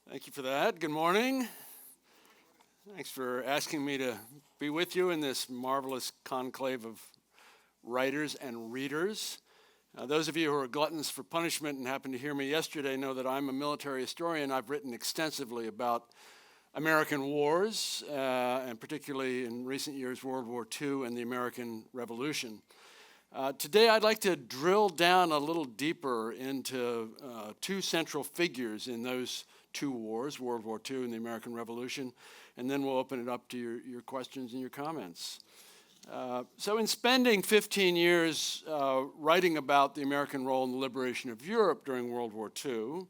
Thank you for that. Good morning. Thanks for asking me to be with you in this marvelous conclave of writers and readers. Those of you who are gluttons for punishment and happened to hear me yesterday know that I'm a military historian. I've written extensively about American wars, and particularly in recent years, World War II and the American Revolution. Today I'd like to drill down a little deeper into two central figures in those two wars, World War II and the American Revolution, and then we'll open it up to your questions and your comments. So in spending 15 years writing about the American role in the liberation of Europe during World War II,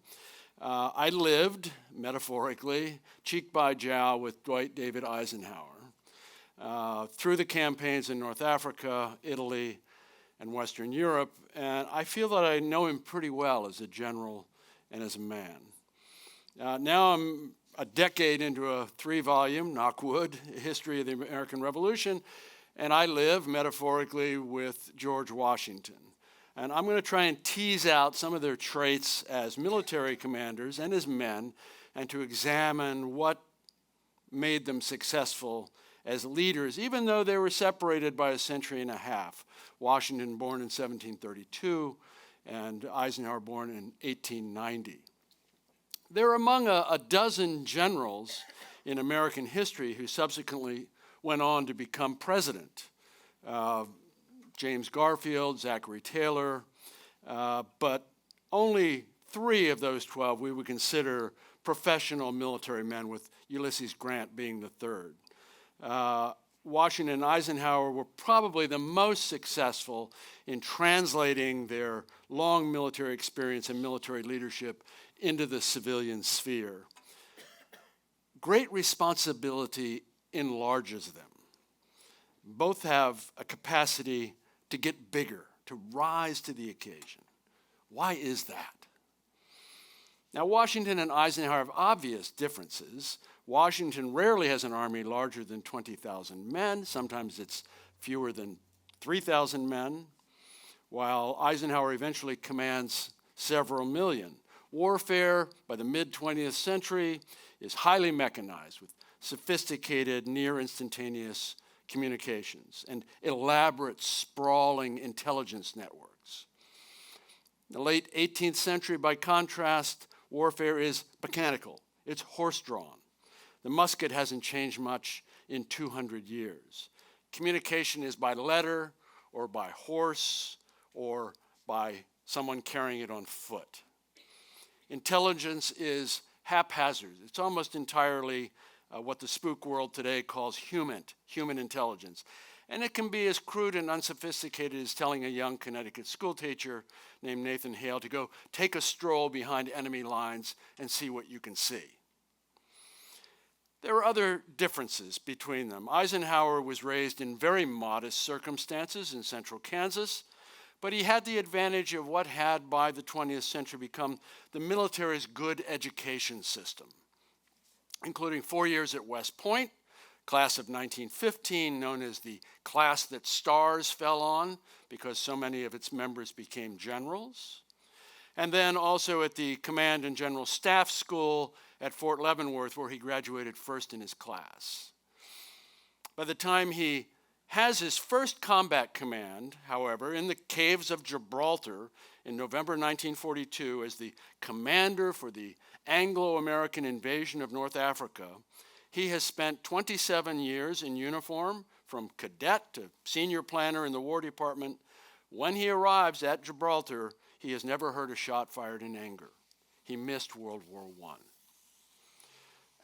I lived, metaphorically, cheek by jowl with Dwight David Eisenhower through the campaigns in North Africa, Italy, and Western Europe, and I feel that I know him pretty well as a general and as a man. Now I'm a decade into a 3-volume, knock wood, history of the American Revolution, and I live, metaphorically, with George Washington. And I'm going to try and tease out some of their traits as military commanders and as men, and to examine what made them successful as leaders, even though they were separated by a century and a half. Washington born in 1732 and Eisenhower born in 1890. They're among a dozen generals in American history who subsequently went on to become president. James Garfield, Zachary Taylor, but only 3 of those 12 we would consider professional military men, with Ulysses Grant being the third. Washington and Eisenhower were probably the most successful in translating their long military experience and military leadership into the civilian sphere. Great responsibility enlarges them. Both have a capacity to get bigger, to rise to the occasion. Why is that? Now, Washington and Eisenhower have obvious differences. Washington rarely has an army larger than 20,000 men. Sometimes it's fewer than 3,000 men, while Eisenhower eventually commands several million. Warfare by the mid-20th century is highly mechanized with sophisticated, near-instantaneous communications and elaborate, sprawling intelligence networks. In the late 18th century, by contrast, warfare is mechanical. It's horse-drawn. The musket hasn't changed much in 200 years. Communication is by letter or by horse or by someone carrying it on foot. Intelligence is haphazard. It's almost entirely what the spook world today calls human intelligence. And it can be as crude and unsophisticated as telling a young Connecticut schoolteacher named Nathan Hale to go take a stroll behind enemy lines and see what you can see. There are other differences between them. Eisenhower was raised in very modest circumstances in central Kansas, but he had the advantage of what had by the 20th century become the military's good education system, including 4 years at West Point, class of 1915, known as the class that stars fell on because so many of its members became generals. And then also at the Command and General Staff School at Fort Leavenworth, where he graduated first in his class. By the time he has his first combat command, however, in the caves of Gibraltar in November 1942 as the commander for the Anglo-American invasion of North Africa, he has spent 27 years in uniform, from cadet to senior planner in the War Department. When he arrives at Gibraltar, he has never heard a shot fired in anger. He missed World War I.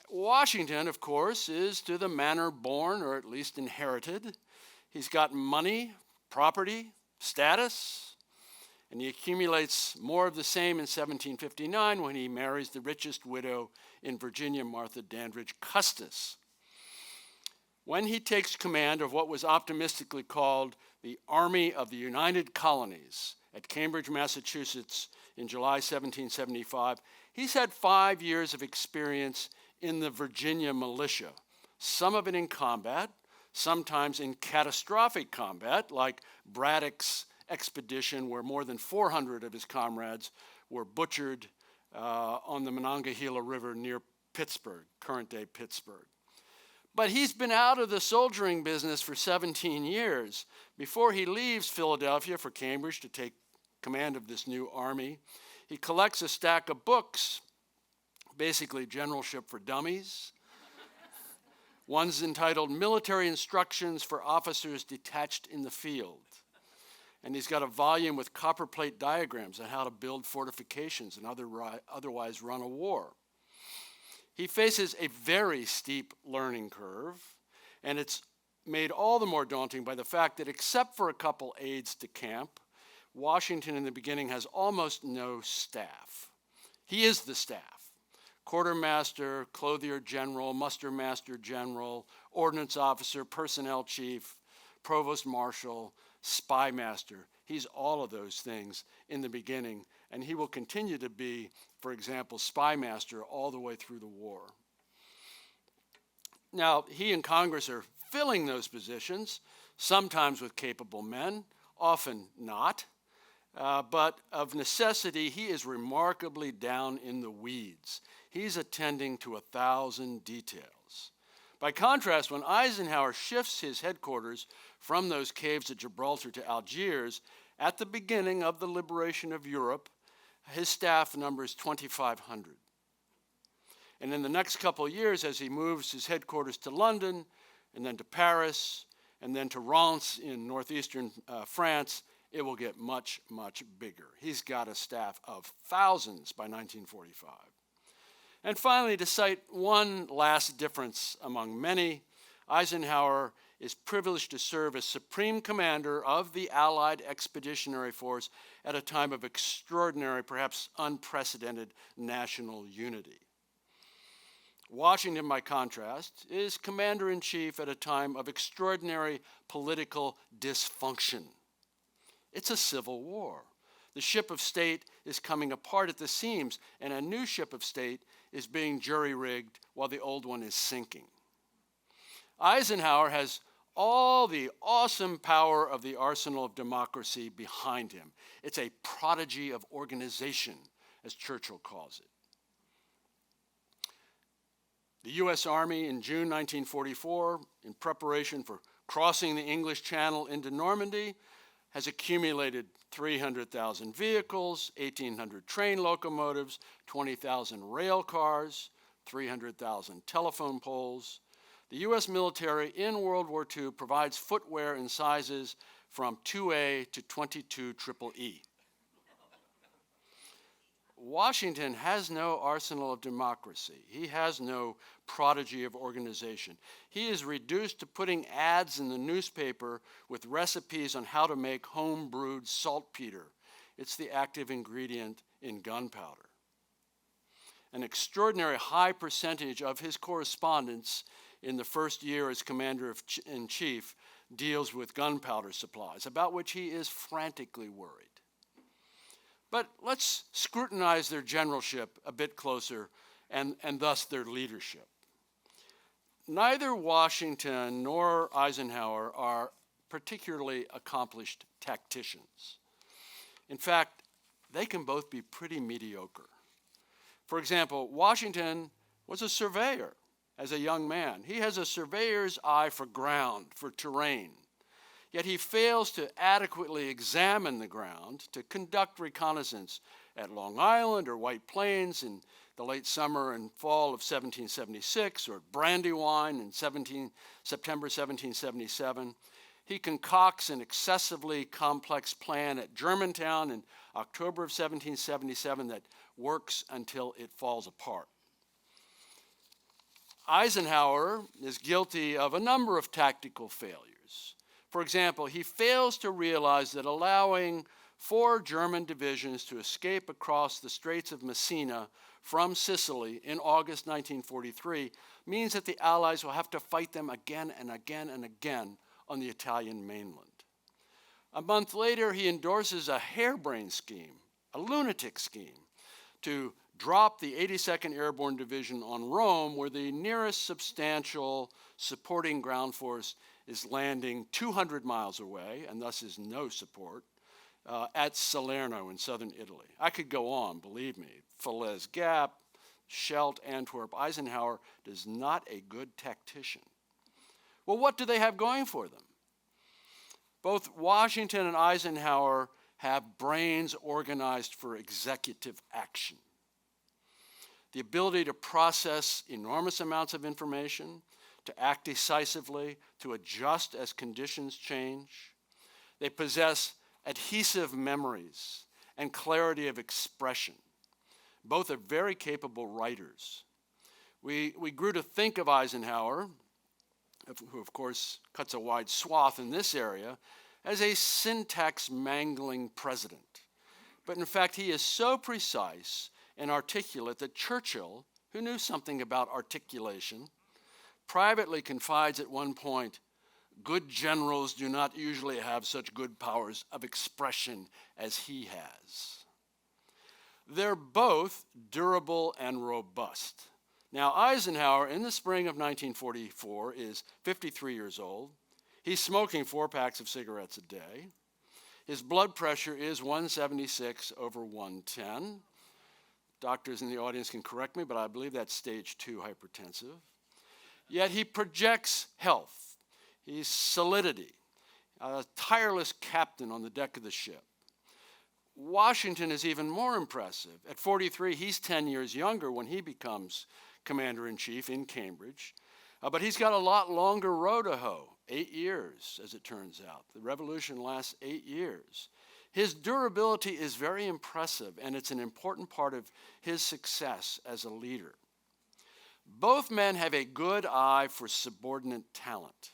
Washington, of course, is to the manner born, or at least inherited. He's got money, property, status, and he accumulates more of the same in 1759 when he marries the richest widow in Virginia, Martha Dandridge Custis. When he takes command of what was optimistically called the Army of the United Colonies at Cambridge, Massachusetts in July 1775, he's had 5 years of experience in the Virginia militia, some of it in combat, sometimes in catastrophic combat, like Braddock's expedition, where more than 400 of his comrades were butchered on the Monongahela River near Pittsburgh, current-day Pittsburgh. But he's been out of the soldiering business for 17 years. Before he leaves Philadelphia for Cambridge to take command of this new army, he collects a stack of books, basically generalship for dummies. One's entitled Military Instructions for Officers Detached in the Field. And he's got a volume with copperplate diagrams on how to build fortifications and otherwise run a war. He faces a very steep learning curve, and it's made all the more daunting by the fact that except for a couple aides de camp, Washington in the beginning has almost no staff. He is the staff: quartermaster, clothier general, muster master general, ordnance officer, personnel chief, provost marshal, spy master. He's all of those things in the beginning, and he will continue to be, for example, spy master all the way through the war. Now, he and Congress are filling those positions, sometimes with capable men, often not. But of necessity, he is remarkably down in the weeds. He's attending to 1,000 details. By contrast, when Eisenhower shifts his headquarters from those caves at Gibraltar to Algiers, at the beginning of the liberation of Europe, his staff numbers 2,500. And in the next couple of years, as he moves his headquarters to London, and then to Paris, and then to Reims in northeastern France, it will get much, much bigger. He's got a staff of thousands by 1945. And finally, to cite one last difference among many, Eisenhower is privileged to serve as Supreme Commander of the Allied Expeditionary Force at a time of extraordinary, perhaps unprecedented national unity. Washington, by contrast, is Commander-in-Chief at a time of extraordinary political dysfunction. It's a civil war. The ship of state is coming apart at the seams, and a new ship of state is being jury-rigged while the old one is sinking. Eisenhower has all the awesome power of the arsenal of democracy behind him. It's a prodigy of organization, as Churchill calls it. The U.S. Army in June 1944, in preparation for crossing the English Channel into Normandy, has accumulated 300,000 vehicles, 1,800 train locomotives, 20,000 rail cars, 300,000 telephone poles. The U.S. military in World War II provides footwear in sizes from 2A to 22 EEE. Washington has no arsenal of democracy. He has no prodigy of organization. He is reduced to putting ads in the newspaper with recipes on how to make home-brewed saltpeter. It's the active ingredient in gunpowder. An extraordinary high percentage of his correspondence in the first year as Commander-in-Chief deals with gunpowder supplies, about which he is frantically worried. But let's scrutinize their generalship a bit closer and thus their leadership. Neither Washington nor Eisenhower are particularly accomplished tacticians. In fact, they can both be pretty mediocre. For example, Washington was a surveyor as a young man. He has a surveyor's eye for ground, for terrain. Yet he fails to adequately examine the ground, to conduct reconnaissance at Long Island or White Plains in the late summer and fall of 1776, or at Brandywine in September 1777. He concocts an excessively complex plan at Germantown in October of 1777 that works until it falls apart. Eisenhower is guilty of a number of tactical failures. For example, he fails to realize that allowing 4 German divisions to escape across the Straits of Messina from Sicily in August 1943 means that the Allies will have to fight them again and again and again on the Italian mainland. A month later, he endorses a harebrained scheme, a lunatic scheme, to drop the 82nd Airborne Division on Rome, where the nearest substantial supporting ground force is landing 200 miles away, and thus is no support. at Salerno in southern Italy. I could go on, believe me. Falaise Gap, Scheldt, Antwerp. Eisenhower is not a good tactician. Well, what do they have going for them? Both Washington and Eisenhower have brains organized for executive action. The ability to process enormous amounts of information, to act decisively, to adjust as conditions change. They possess adhesive memories and clarity of expression. Both are very capable writers. We grew to think of Eisenhower, who of course cuts a wide swath in this area, as a syntax-mangling president. But in fact, he is so precise and articulate that Churchill, who knew something about articulation, privately confides at one point, "Good generals do not usually have such good powers of expression as he has." They're both durable and robust. Now, Eisenhower, in the spring of 1944, is 53 years old. He's smoking 4 packs of cigarettes a day. His blood pressure is 176 over 110. Doctors in the audience can correct me, but I believe that's stage 2 hypertensive. Yet he projects health. He's solidity, a tireless captain on the deck of the ship. Washington is even more impressive. At 43, he's 10 years younger when he becomes commander-in-chief in Cambridge. But he's got a lot longer row to hoe, 8 years, as it turns out. The revolution lasts 8 years. His durability is very impressive, and it's an important part of his success as a leader. Both men have a good eye for subordinate talent.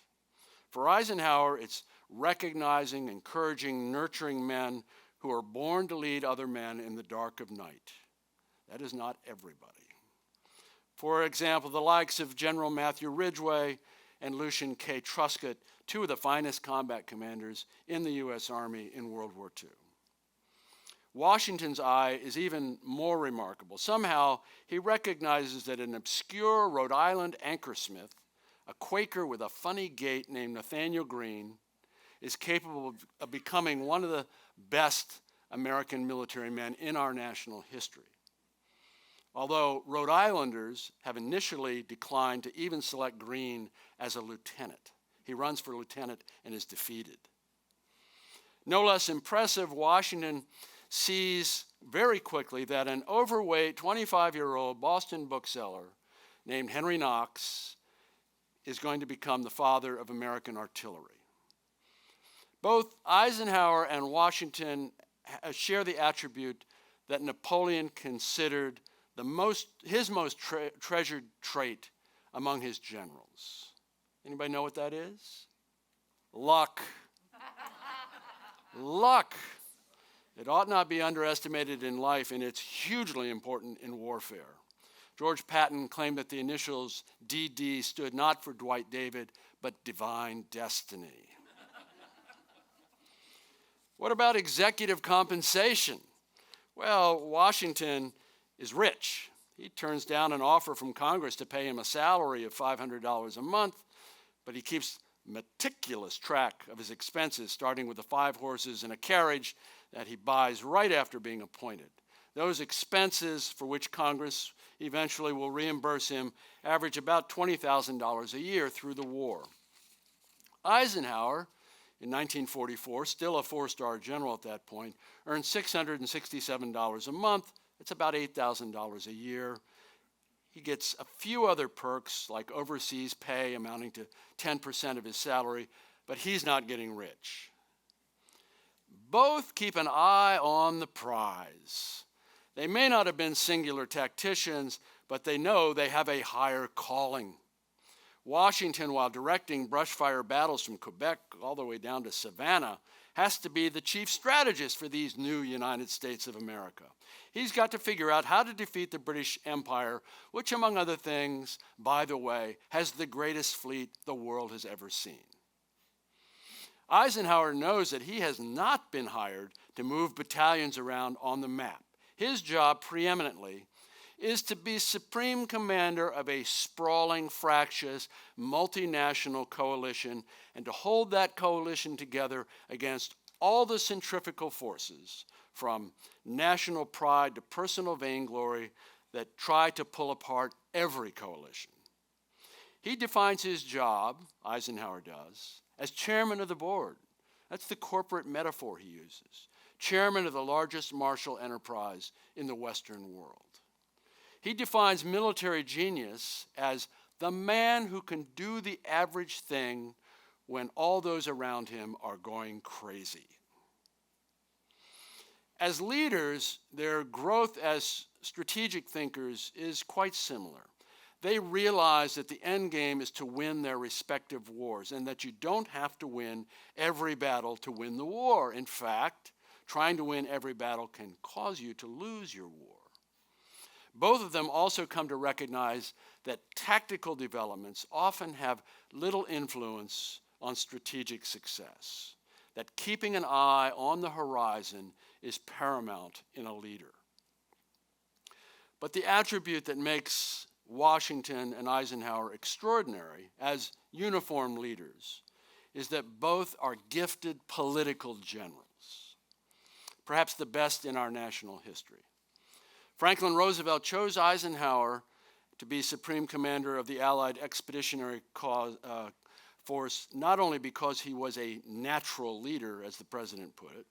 For Eisenhower, it's recognizing, encouraging, nurturing men who are born to lead other men in the dark of night. That is not everybody. For example, the likes of General Matthew Ridgway and Lucian K. Truscott, 2 of the finest combat commanders in the U.S. Army in World War II. Washington's eye is even more remarkable. Somehow, he recognizes that an obscure Rhode Island anchorsmith, a Quaker with a funny gait named Nathaniel Greene, is capable of becoming one of the best American military men in our national history. Although Rhode Islanders have initially declined to even select Greene as a lieutenant. He runs for lieutenant and is defeated. No less impressive, Washington sees very quickly that an overweight 25-year-old Boston bookseller named Henry Knox is going to become the father of American artillery. Both Eisenhower and Washington share the attribute that Napoleon considered his most treasured trait among his generals. Anybody know what that is? Luck. Luck. It ought not be underestimated in life, and it's hugely important in warfare. George Patton claimed that the initials DD stood not for Dwight David, but divine destiny. What about executive compensation? Well, Washington is rich. He turns down an offer from Congress to pay him a salary of $500 a month, but he keeps meticulous track of his expenses, starting with the 5 horses and a carriage that he buys right after being appointed. Those expenses, for which Congress eventually will reimburse him, average about $20,000 a year through the war. Eisenhower, in 1944, still a 4-star general at that point, earned $667 a month. It's about $8,000 a year. He gets a few other perks, like overseas pay amounting to 10% of his salary, but he's not getting rich. Both keep an eye on the prize. They may not have been singular tacticians, but they know they have a higher calling. Washington, while directing brushfire battles from Quebec all the way down to Savannah, has to be the chief strategist for these new United States of America. He's got to figure out how to defeat the British Empire, which, among other things, by the way, has the greatest fleet the world has ever seen. Eisenhower knows that he has not been hired to move battalions around on the map. His job, preeminently, is to be supreme commander of a sprawling, fractious, multinational coalition and to hold that coalition together against all the centrifugal forces, from national pride to personal vainglory, that try to pull apart every coalition. He defines his job, Eisenhower does, as chairman of the board. That's the corporate metaphor he uses. Chairman of the largest martial enterprise in the Western world. He defines military genius as the man who can do the average thing when all those around him are going crazy. As leaders, their growth as strategic thinkers is quite similar. They realize that the end game is to win their respective wars, and that you don't have to win every battle to win the war. In fact, trying to win every battle can cause you to lose your war. Both of them also come to recognize that tactical developments often have little influence on strategic success, that keeping an eye on the horizon is paramount in a leader. But the attribute that makes Washington and Eisenhower extraordinary as uniformed leaders is that both are gifted political generals, perhaps the best in our national history. Franklin Roosevelt chose Eisenhower to be Supreme Commander of the Allied Expeditionary Force, not only because he was a natural leader, as the president put it,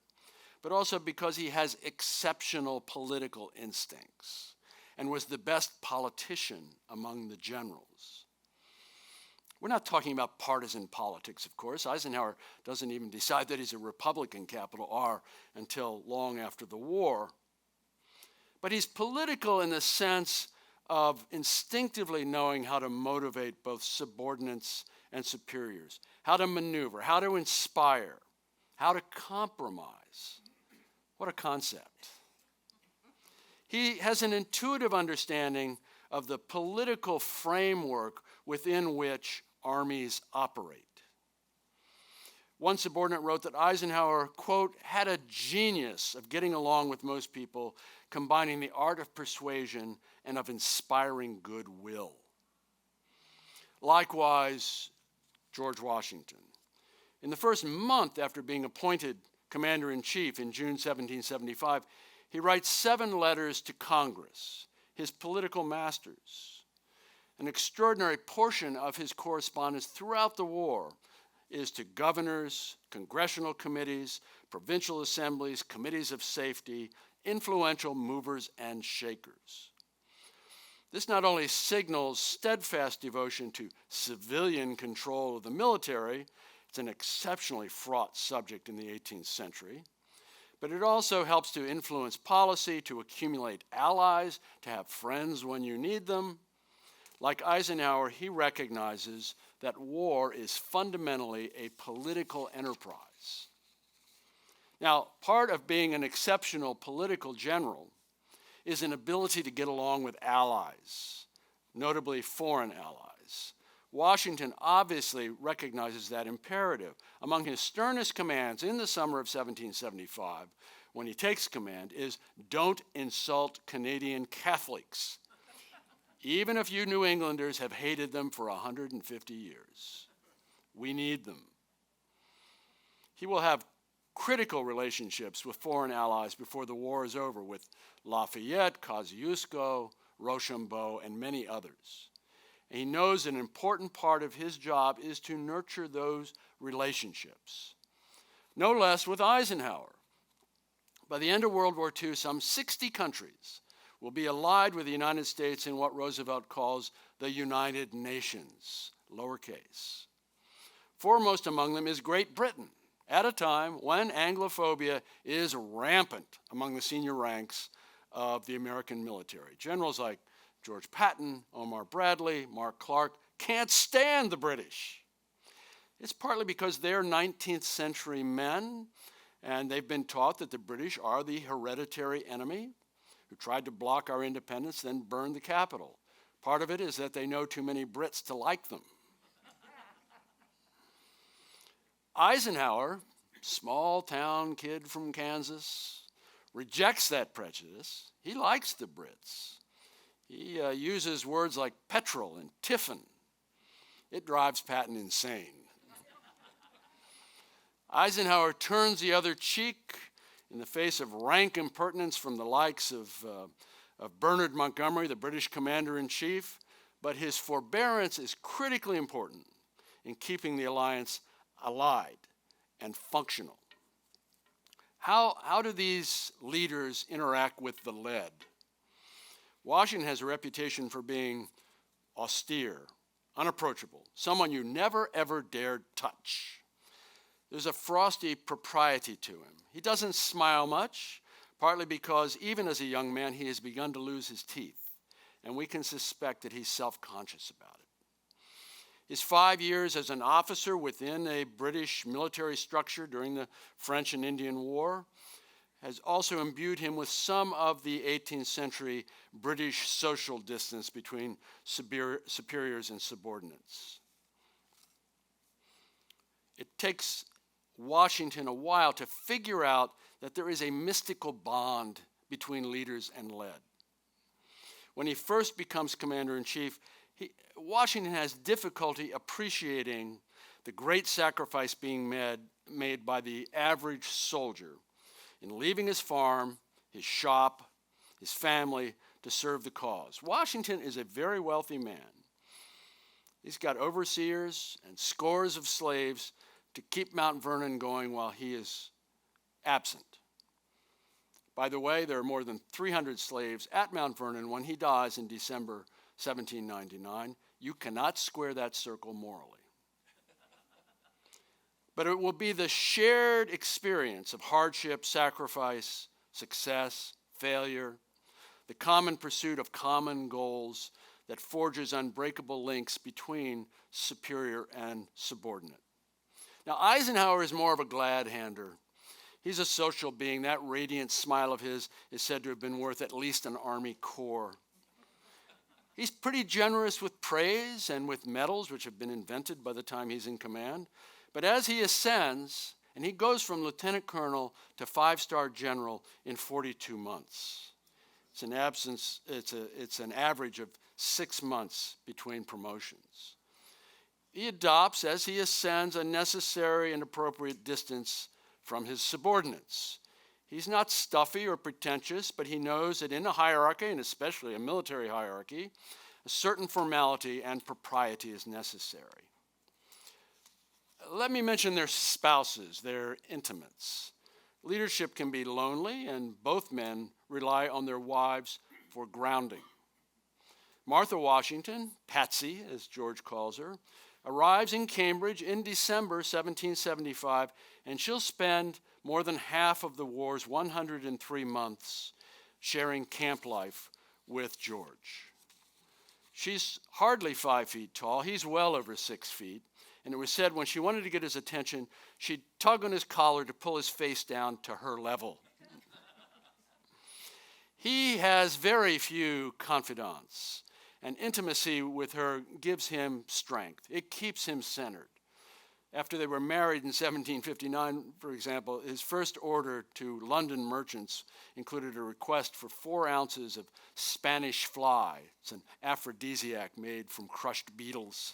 but also because he has exceptional political instincts and was the best politician among the generals. We're not talking about partisan politics, of course. Eisenhower doesn't even decide that he's a Republican, capital R, until long after the war. But he's political in the sense of instinctively knowing how to motivate both subordinates and superiors, how to maneuver, how to inspire, how to compromise. What a concept. He has an intuitive understanding of the political framework within which armies operate. One subordinate wrote that Eisenhower, quote, had a genius of getting along with most people, combining the art of persuasion and of inspiring goodwill. Likewise, George Washington. In the first month after being appointed Commander-in-Chief in June 1775, he writes 7 letters to Congress, his political masters. An extraordinary portion of his correspondence throughout the war is to governors, congressional committees, provincial assemblies, committees of safety, influential movers and shakers. This not only signals steadfast devotion to civilian control of the military, it's an exceptionally fraught subject in the 18th century, but it also helps to influence policy, to accumulate allies, to have friends when you need them. Like Eisenhower, he recognizes that war is fundamentally a political enterprise. Now, part of being an exceptional political general is an ability to get along with allies, notably foreign allies. Washington obviously recognizes that imperative. Among his sternest commands in the summer of 1775, when he takes command, is don't insult Canadian Catholics, even if you New Englanders have hated them for 150 years. We need them. He will have critical relationships with foreign allies before the war is over, with Lafayette, Kosciuszko, Rochambeau, and many others. And he knows an important part of his job is to nurture those relationships. No less with Eisenhower. By the end of World War II, some 60 countries will be allied with the United States in what Roosevelt calls the United Nations, lowercase. Foremost among them is Great Britain, at a time when Anglophobia is rampant among the senior ranks of the American military. Generals like George Patton, Omar Bradley, Mark Clark can't stand the British. It's partly because they're 19th century men, and they've been taught that the British are the hereditary enemy who tried to block our independence, then burned the capital. Part of it is that they know too many Brits to like them. Eisenhower, small town kid from Kansas, rejects that prejudice. He likes the Brits. He uses words like petrol and tiffin. It drives Patton insane. Eisenhower turns the other cheek in the face of rank impertinence from the likes of Bernard Montgomery, the British commander-in-chief, but his forbearance is critically important in keeping the alliance allied and functional. How do these leaders interact with the lead? Washington has a reputation for being austere, unapproachable, someone you never ever dared touch. There's a frosty propriety to him. He doesn't smile much, partly because even as a young man he has begun to lose his teeth, and we can suspect that he's self-conscious about it. His 5 years as an officer within a British military structure during the French and Indian War has also imbued him with some of the 18th century British social distance between superiors and subordinates. It takes Washington a while to figure out that there is a mystical bond between leaders and lead. When he first becomes commander-in-chief, Washington has difficulty appreciating the great sacrifice being made by the average soldier in leaving his farm, his shop, his family to serve the cause. Washington is a very wealthy man. He's got overseers and scores of slaves to keep Mount Vernon going while he is absent. By the way, there are more than 300 slaves at Mount Vernon when he dies in December 1799. You cannot square that circle morally. But it will be the shared experience of hardship, sacrifice, success, failure, the common pursuit of common goals that forges unbreakable links between superior and subordinate. Now, Eisenhower is more of a glad-hander. He's a social being. That radiant smile of his is said to have been worth at least an Army Corps. He's pretty generous with praise and with medals, which have been invented by the time he's in command. But as he ascends, and he goes from lieutenant colonel to 5-star general in 42 months. It's an average of 6 months between promotions. He adopts, as he ascends, a necessary and appropriate distance from his subordinates. He's not stuffy or pretentious, but he knows that in a hierarchy, and especially a military hierarchy, a certain formality and propriety is necessary. Let me mention their spouses, their intimates. Leadership can be lonely, and both men rely on their wives for grounding. Martha Washington, Patsy, as George calls her, arrives in Cambridge in December 1775, and she'll spend more than half of the war's 103 months sharing camp life with George. She's hardly 5 feet tall. He's well over 6 feet. And it was said when she wanted to get his attention, she'd tug on his collar to pull his face down to her level. He has very few confidants, and intimacy with her gives him strength. It keeps him centered. After they were married in 1759, for example, his first order to London merchants included a request for 4 ounces of Spanish fly. It's an aphrodisiac made from crushed beetles.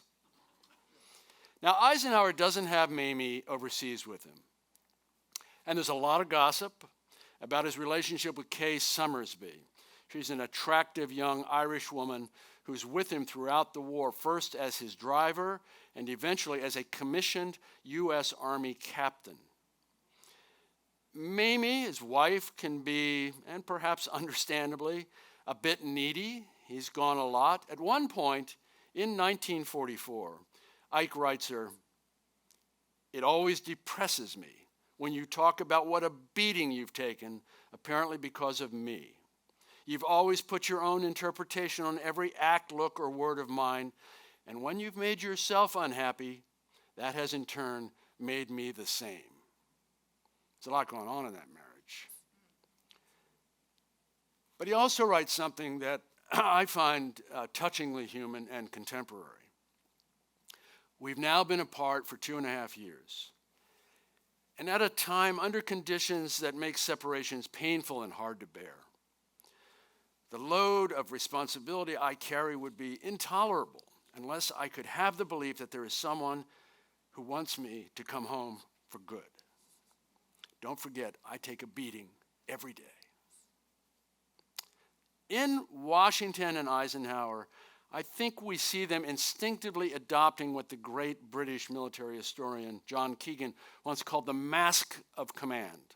Now, Eisenhower doesn't have Mamie overseas with him. And there's a lot of gossip about his relationship with Kay Summersby. She's an attractive young Irish woman who's with him throughout the war, first as his driver and eventually as a commissioned U.S. Army captain. Mamie, his wife, can be, and perhaps understandably, a bit needy. He's gone a lot. At one point, in 1944, Ike writes her, "It always depresses me when you talk about what a beating you've taken, apparently because of me. You've always put your own interpretation on every act, look, or word of mine, and when you've made yourself unhappy, that has in turn made me the same." There's a lot going on in that marriage. But he also writes something that I find touchingly human and contemporary. We've now been apart for 2.5 years, and at a time under conditions that make separations painful and hard to bear. The load of responsibility I carry would be intolerable unless I could have the belief that there is someone who wants me to come home for good. Don't forget, I take a beating every day. In Washington and Eisenhower, I think we see them instinctively adopting what the great British military historian John Keegan once called the mask of command.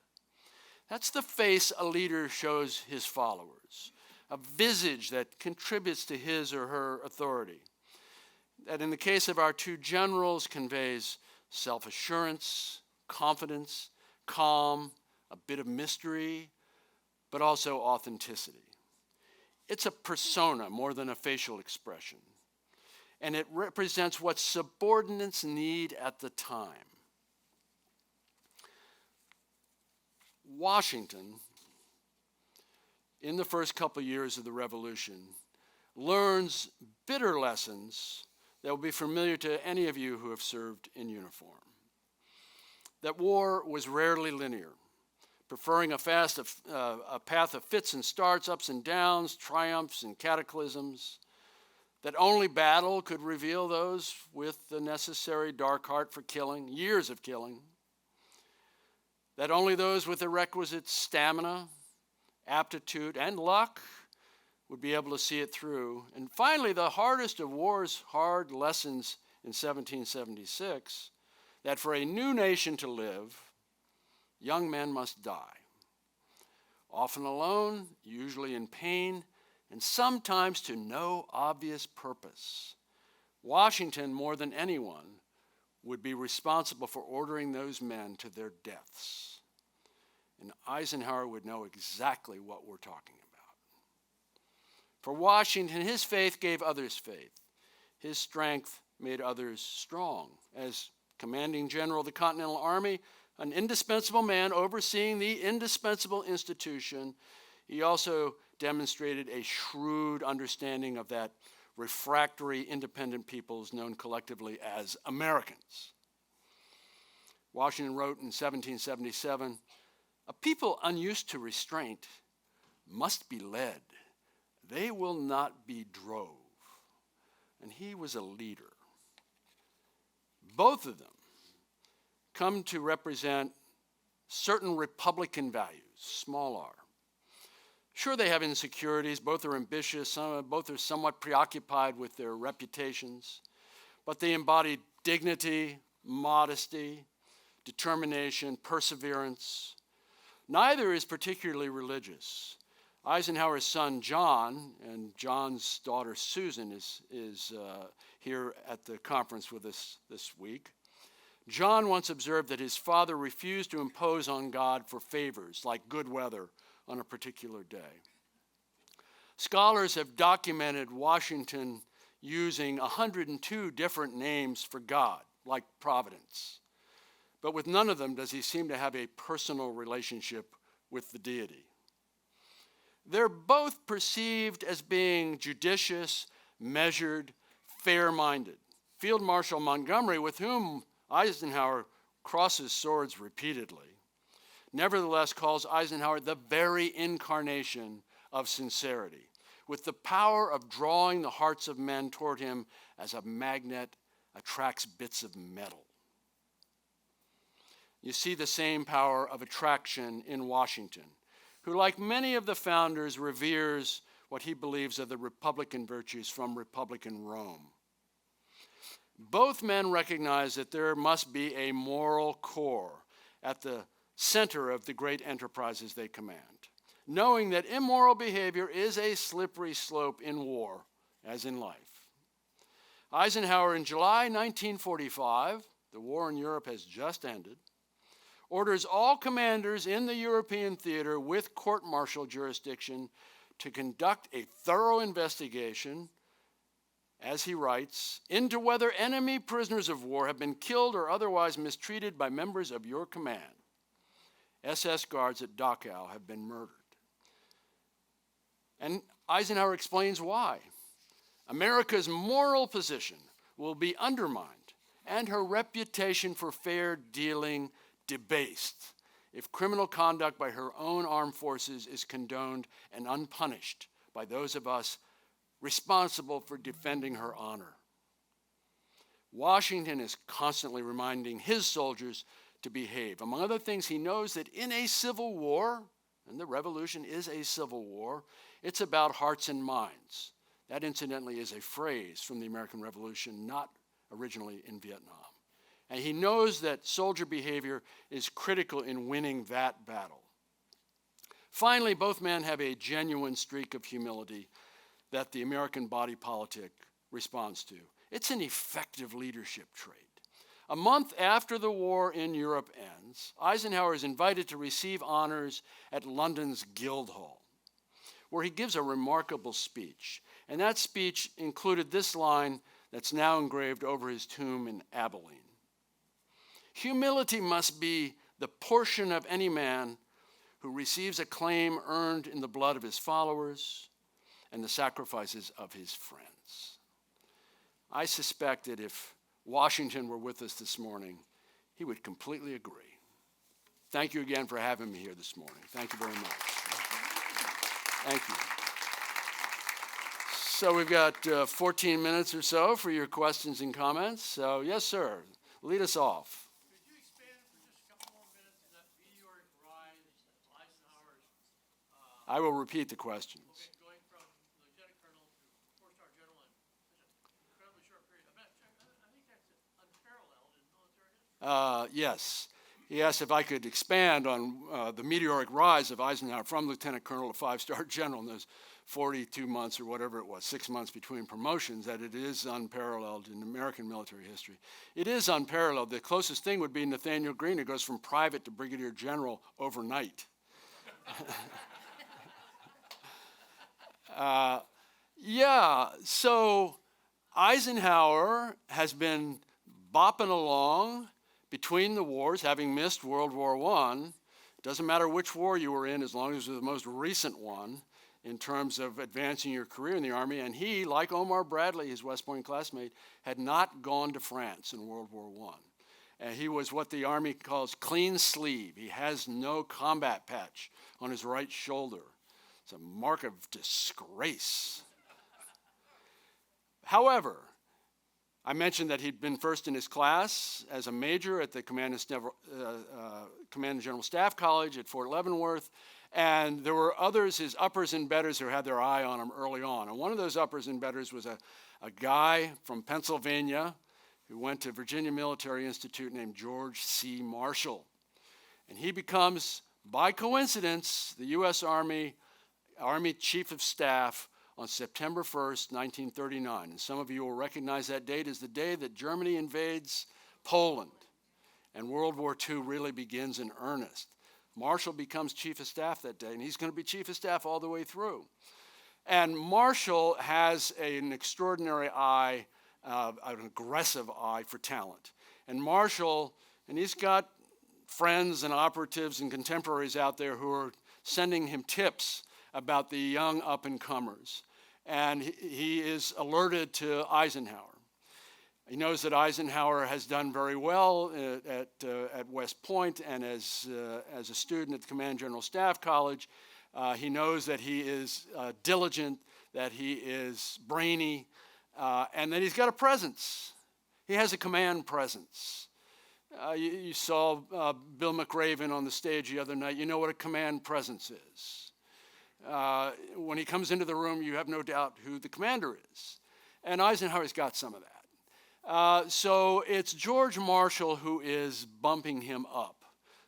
That's the face a leader shows his followers, a visage that contributes to his or her authority. That in the case of our two generals conveys self-assurance, confidence, calm, a bit of mystery, but also authenticity. It's a persona more than a facial expression, and it represents what subordinates need at the time. Washington, in the first couple years of the Revolution, learns bitter lessons that will be familiar to any of you who have served in uniform. That war was rarely linear, preferring a path of fits and starts, ups and downs, triumphs and cataclysms, that only battle could reveal those with the necessary dark heart for killing, years of killing, that only those with the requisite stamina, aptitude, and luck would be able to see it through. And finally, the hardest of war's hard lessons in 1776, that for a new nation to live, young men must die, often alone, usually in pain, and sometimes to no obvious purpose. Washington, more than anyone, would be responsible for ordering those men to their deaths. And Eisenhower would know exactly what we're talking about. For Washington, his faith gave others faith. His strength made others strong. As commanding general of the Continental Army, an indispensable man overseeing the indispensable institution, he also demonstrated a shrewd understanding of that refractory independent peoples known collectively as Americans. Washington wrote in 1777, "A people unused to restraint must be led. They will not be drove." And he was a leader. Both of them come to represent certain Republican values, small r. Sure, they have insecurities. Both are ambitious. Both are somewhat preoccupied with their reputations. But they embody dignity, modesty, determination, perseverance. Neither is particularly religious. Eisenhower's son, John, and John's daughter, Susan, is here at the conference with us this week. John once observed that his father refused to impose on God for favors, like good weather on a particular day. Scholars have documented Washington using 102 different names for God, like providence. But with none of them does he seem to have a personal relationship with the deity. They're both perceived as being judicious, measured, fair-minded. Field Marshal Montgomery, with whom Eisenhower crosses swords repeatedly, nevertheless calls Eisenhower the very incarnation of sincerity, with the power of drawing the hearts of men toward him as a magnet attracts bits of metal. You see the same power of attraction in Washington, who, like many of the founders, reveres what he believes are the Republican virtues from Republican Rome. Both men recognize that there must be a moral core at the center of the great enterprises they command, knowing that immoral behavior is a slippery slope in war, as in life. Eisenhower, in July 1945, the war in Europe has just ended, orders all commanders in the European theater with court-martial jurisdiction to conduct a thorough investigation, as he writes, into whether enemy prisoners of war have been killed or otherwise mistreated by members of your command. SS guards at Dachau have been murdered. And Eisenhower explains why. America's moral position will be undermined and her reputation for fair dealing debased if criminal conduct by her own armed forces is condoned and unpunished by those of us responsible for defending her honor. Washington is constantly reminding his soldiers to behave. Among other things, he knows that in a civil war, and the revolution is a civil war, it's about hearts and minds. That, incidentally, is a phrase from the American Revolution, not originally in Vietnam. And he knows that soldier behavior is critical in winning that battle. Finally, both men have a genuine streak of humility that the American body politic responds to. It's an effective leadership trait. A month after the war in Europe ends, Eisenhower is invited to receive honors at London's Guildhall, where he gives a remarkable speech. And that speech included this line that's now engraved over his tomb in Abilene. Humility must be the portion of any man who receives a claim earned in the blood of his followers and the sacrifices of his friends. I suspect that if Washington were with us this morning, he would completely agree. Thank you again for having me here this morning. Thank you very much. Thank you. So we've got 14 minutes or so for your questions and comments. So yes, sir, lead us off. Could you expand for just a couple more minutes on that meteoric rise of Eisenhower's? I will repeat the questions. Okay, going from lieutenant colonel to four-star general in such an incredibly short period. I think that's unparalleled in military history. Yes. He asked if I could expand on the meteoric rise of Eisenhower from lieutenant colonel to five-star general in those 42 months or whatever it was, 6 months between promotions, that it is unparalleled in American military history. It is unparalleled. The closest thing would be Nathaniel Greene, who goes from private to brigadier general overnight. So Eisenhower has been bopping along between the wars, having missed World War I. Doesn't matter which war you were in, as long as it was the most recent one, in terms of advancing your career in the Army. And he, like Omar Bradley, his West Point classmate, had not gone to France in World War I. And he was what the Army calls clean sleeve. He has no combat patch on his right shoulder. It's a mark of disgrace. However, I mentioned that he'd been first in his class as a major at the Command and General Staff College at Fort Leavenworth, and there were others, his uppers and betters, who had their eye on him early on. And one of those uppers and betters was a guy from Pennsylvania who went to Virginia Military Institute named George C. Marshall. And he becomes, by coincidence, the U.S. Army Chief of Staff on September 1st, 1939. And some of you will recognize that date as the day that Germany invades Poland and World War II really begins in earnest. Marshall becomes Chief of Staff that day, and he's going to be Chief of Staff all the way through. And Marshall has an extraordinary eye, an aggressive eye for talent. And Marshall, and he's got friends and operatives and contemporaries out there who are sending him tips about the young up-and-comers. And he is alerted to Eisenhower. He knows that Eisenhower has done very well at West Point and as a student at the Command General Staff College. He knows that he is diligent, that he is brainy, and that he's got a presence. He has a command presence. You saw Bill McRaven on the stage the other night. You know what a command presence is. When he comes into the room, you have no doubt who the commander is. And Eisenhower's got some of that. So it's George Marshall who is bumping him up.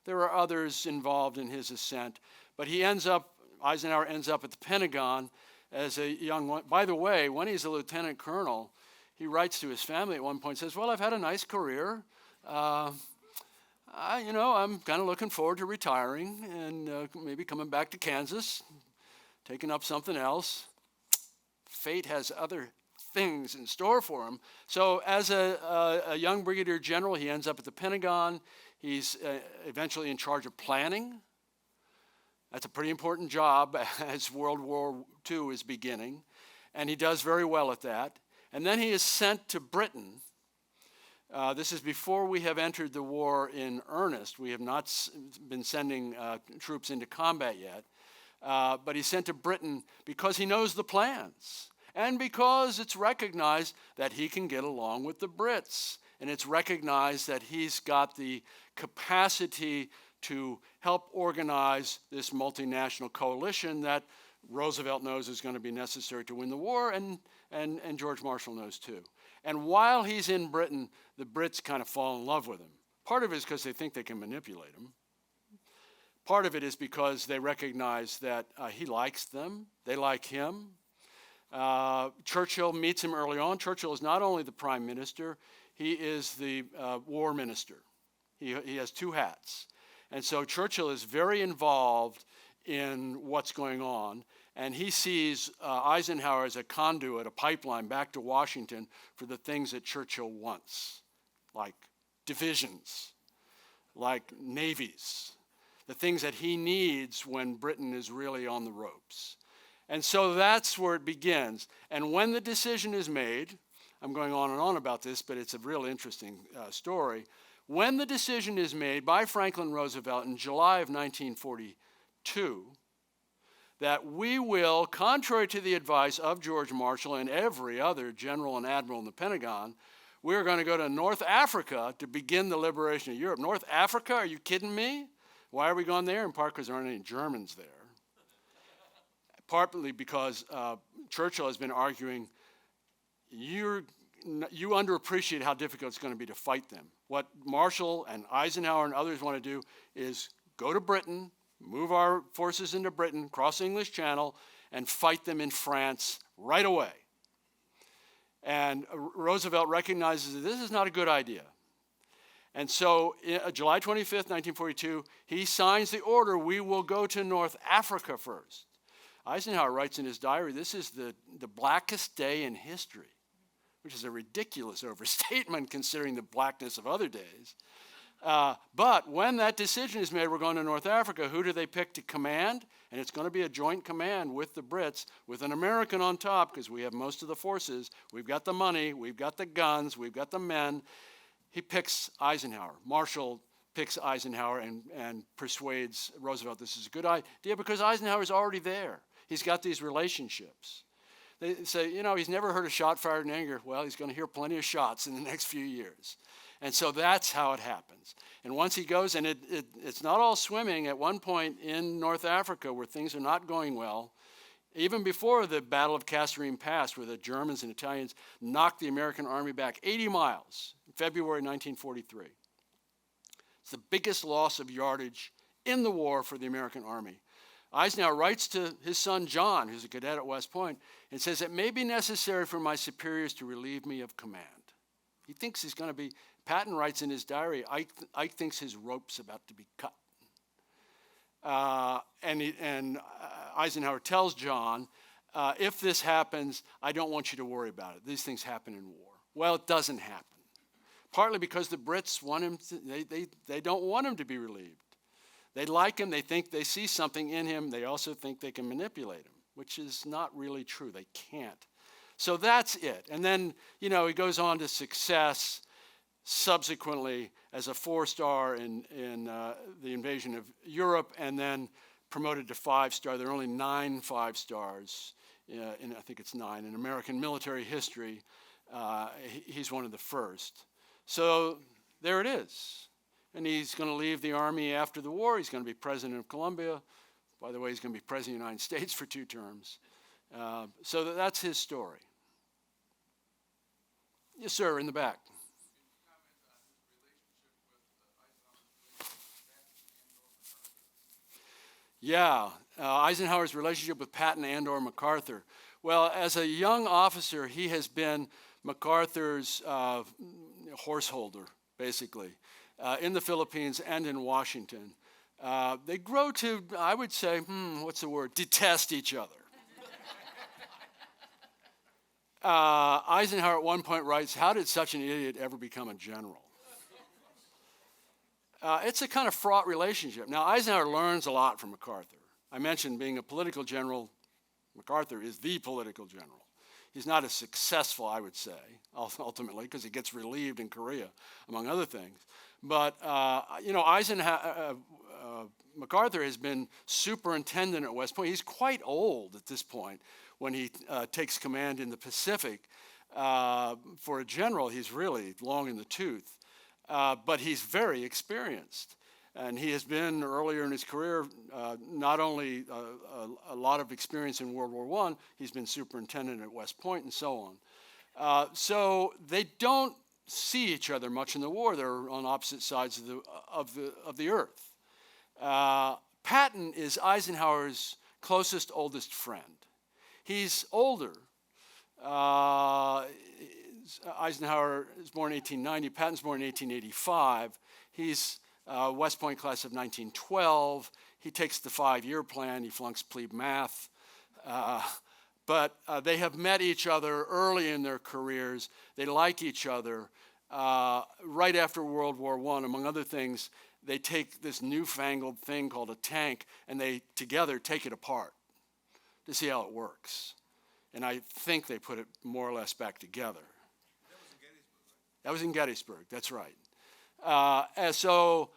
There are others involved in his ascent, but Eisenhower ends up at the Pentagon as a young one. By the way, when he's a lieutenant colonel, he writes to his family at one point, says, well, I've had a nice career. I'm kind of looking forward to retiring and maybe coming back to Kansas, taking up something else. Fate has other things in store for him. So as a young brigadier general, he ends up at the Pentagon. He's eventually in charge of planning. That's a pretty important job as World War II is beginning. And he does very well at that. And then he is sent to Britain. This is before we have entered the war in earnest. We have not been sending troops into combat yet. But he's sent to Britain because he knows the plans and because it's recognized that he can get along with the Brits and it's recognized that he's got the capacity to help organize this multinational coalition that Roosevelt knows is going to be necessary to win the war, and George Marshall knows too. And while he's in Britain, the Brits kind of fall in love with him. Part of it is because they think they can manipulate him. Part of it is because they recognize that he likes them, they like him. Churchill meets him early on. Churchill is not only the prime minister, he is the war minister. He has two hats. And so Churchill is very involved in what's going on, and he sees Eisenhower as a conduit, a pipeline back to Washington for the things that Churchill wants, like divisions, like navies, the things that he needs when Britain is really on the ropes. And so that's where it begins. And when the decision is made, I'm going on and on about this, but it's a real interesting story. When the decision is made by Franklin Roosevelt in July of 1942, that we will, contrary to the advice of George Marshall and every other general and admiral in the Pentagon, we're going to go to North Africa to begin the liberation of Europe. North Africa? Are you kidding me? Why are we going there? In part because there aren't any Germans there. Partly because Churchill has been arguing, you underappreciate how difficult it's going to be to fight them. What Marshall and Eisenhower and others want to do is go to Britain, move our forces into Britain, cross the English Channel, and fight them in France right away. And Roosevelt recognizes that this is not a good idea. And so July 25th, 1942, he signs the order, we will go to North Africa first. Eisenhower writes in his diary, this is the blackest day in history, which is a ridiculous overstatement considering the blackness of other days. But when that decision is made, we're going to North Africa, who do they pick to command? And it's going to be a joint command with the Brits, with an American on top, because we have most of the forces. We've got the money, we've got the guns, we've got the men. He picks Eisenhower. Marshall picks Eisenhower and persuades Roosevelt this is a good idea because Eisenhower is already there. He's got these relationships. They say, he's never heard a shot fired in anger. Well, he's going to hear plenty of shots in the next few years. And so that's how it happens. And once he goes, and it's not all swimming, at one point in North Africa where things are not going well, even before the Battle of Kasserine Pass, where the Germans and Italians knocked the American army back 80 miles in February 1943. It's the biggest loss of yardage in the war for the American army. Eisenhower writes to his son John, who's a cadet at West Point, and says, it may be necessary for my superiors to relieve me of command. He thinks he's going to be, Patton writes in his diary, Ike thinks his rope's about to be cut. And Eisenhower tells John, if this happens, I don't want you to worry about it. These things happen in war. Well, it doesn't happen. Partly because the Brits want him they don't want him to be relieved. They like him, they think they see something in him, they also think they can manipulate him, which is not really true. They can't. So that's it. And then, he goes on to success subsequently as a 4-star in the invasion of Europe, and then promoted to 5-star. There are only 9 5-stars, I think it's 9, in American military history. He's one of the first. So there it is. And he's going to leave the Army after the war. He's going to be president of Colombia. By the way, he's going to be president of the United States for 2 terms. So that's his story. Yes, sir, in the back. Yeah, Eisenhower's relationship with Patton and/or MacArthur. Well, as a young officer, he has been MacArthur's horse holder, basically, in the Philippines and in Washington. They grow to, I would say, detest each other. Eisenhower at one point writes, how did such an idiot ever become a general? It's a kind of fraught relationship. Now, Eisenhower learns a lot from MacArthur. I mentioned being a political general. MacArthur is the political general. He's not as successful, I would say, ultimately, because he gets relieved in Korea, among other things. But, MacArthur has been superintendent at West Point. He's quite old at this point when he takes command in the Pacific. For a general, he's really long in the tooth, but he's very experienced. And he has been, earlier in his career, not only a lot of experience in World War I, he's been superintendent at West Point and so on. So they don't see each other much in the war. They're on opposite sides of the earth. Patton is Eisenhower's closest, oldest friend. He's older. Eisenhower is born in 1890. Patton's born in 1885. He's West Point class of 1912. He takes the 5-year plan. He flunks plebe math. But they have met each other early in their careers. They like each other. Right after World War I, among other things, they take this newfangled thing called a tank, and they together take it apart to see how it works. And I think they put it more or less back together. That was in Gettysburg, that's right. And so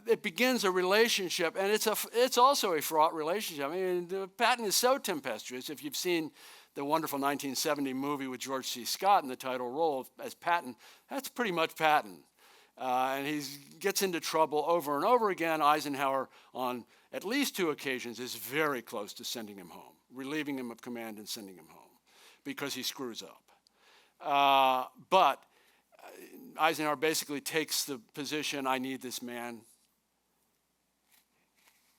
it begins a relationship, and it's also a fraught relationship. I mean, Patton is so tempestuous. If you've seen the wonderful 1970 movie with George C. Scott in the title role as Patton, that's pretty much Patton. And he gets into trouble over and over again. Eisenhower, on at least 2 occasions, is very close to sending him home, relieving him of command and sending him home, because he screws up. But Eisenhower basically takes the position, I need this man.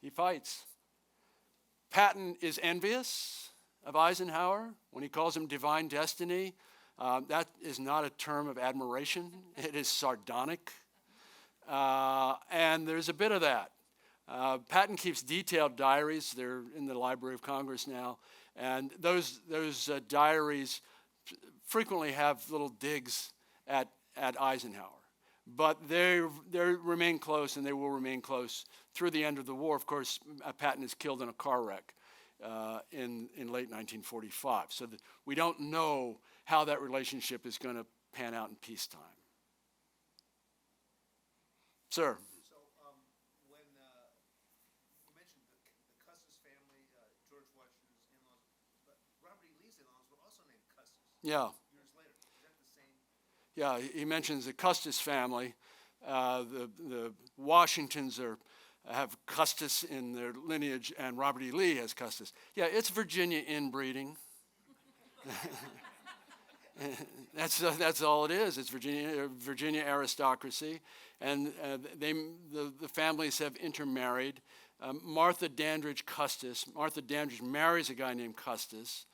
He fights. Patton is envious of Eisenhower when he calls him divine destiny. That is not a term of admiration. It is sardonic. And there's a bit of that. Patton keeps detailed diaries. They're in the Library of Congress now. And those diaries frequently have little digs at Eisenhower. But they remain close, and they will remain close through the end of the war. Of course, Patton is killed in a car wreck in late 1945. So we don't know how that relationship is going to pan out in peacetime. Sir? So when you mentioned the Custis family, George Washington's in-laws, but Robert E. Lee's in-laws were also named Custis. Yeah. Years later. Is that the same? Yeah, he mentions the Custis family. The Washingtons have Custis in their lineage, and Robert E. Lee has Custis. Yeah, it's Virginia inbreeding. That's all it is. It's Virginia aristocracy, and the families have intermarried. Martha Dandridge Custis. Martha Dandridge marries a guy named Custis,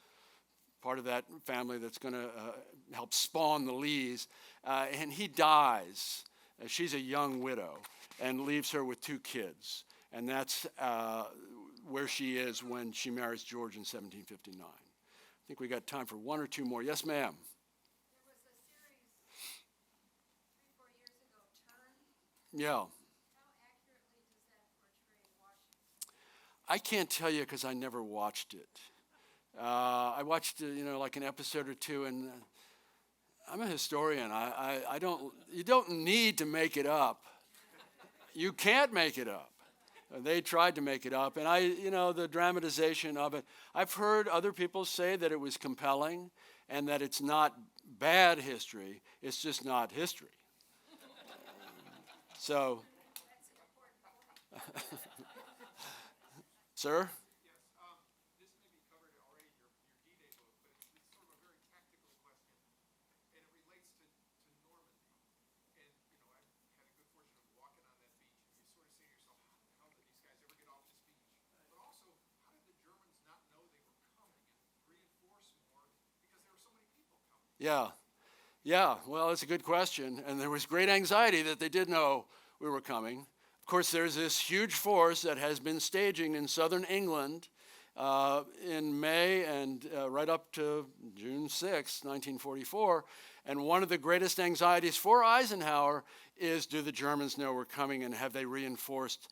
part of that family that's going to help spawn the Lees, and he dies. She's a young widow and leaves her with 2 kids, and that's where she is when she marries George in 1759. I think we got time for 1 or 2 more. Yes, ma'am. There was a series 3-4 years ago, Turn. Yeah. How accurately does that portray Washington? I can't tell you because I never watched it. I watched, like an episode or 2, and I'm a historian. I don't. You don't need to make it up. You can't make it up. They tried to make it up, and the dramatization of it. I've heard other people say that it was compelling, and that it's not bad history. It's just not history. So, That's an important point. sir. Yes, this may be covered already in your D-Day book, but it's sort of a very tactical question, and it relates to Normandy. And, I've had a good fortune of walking on that beach, and you sort of say to yourself, how did these guys ever get off this beach? But also, how did the Germans not know they were coming and reinforce more because there were so many people coming? Yeah, well, it's a good question, and there was great anxiety that they did know we were coming. Of course, there's this huge force that has been staging in southern England in May and right up to June 6, 1944, and one of the greatest anxieties for Eisenhower is, do the Germans know we're coming, and have they reinforced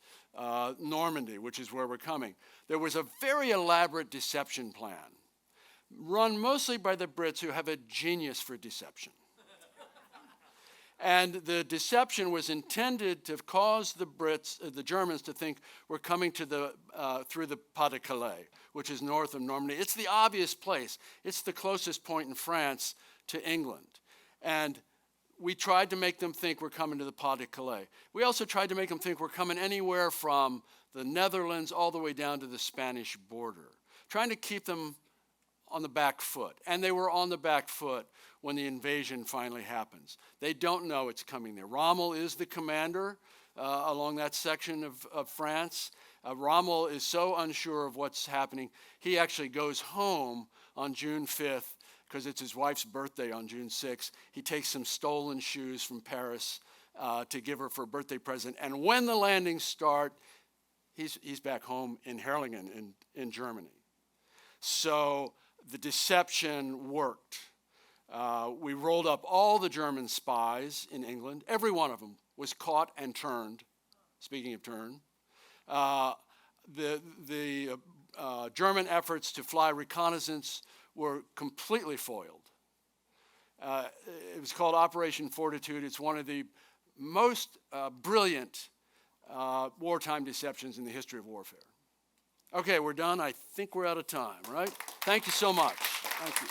Normandy, which is where we're coming? There was a very elaborate deception plan, run mostly by the Brits, who have a genius for deception. And the deception was intended to cause the Germans, to think we're coming to through the Pas de Calais, which is north of Normandy. It's the obvious place. It's the closest point in France to England. And we tried to make them think we're coming to the Pas de Calais. We also tried to make them think we're coming anywhere from the Netherlands all the way down to the Spanish border, trying to keep them on the back foot. And they were on the back foot when the invasion finally happens. They don't know it's coming there. Rommel is the commander along that section of France. Rommel is so unsure of what's happening, he actually goes home on June 5th because it's his wife's birthday on June 6th. He takes some stolen shoes from Paris to give her for a birthday present. And when the landings start, he's back home in Herrlingen in Germany. So the deception worked. We rolled up all the German spies in England. Every one of them was caught and turned. Speaking of turn, the German efforts to fly reconnaissance were completely foiled. It was called Operation Fortitude. It's one of the most brilliant wartime deceptions in the history of warfare. Okay, we're done. I think we're out of time, right? Thank you so much. Thank you.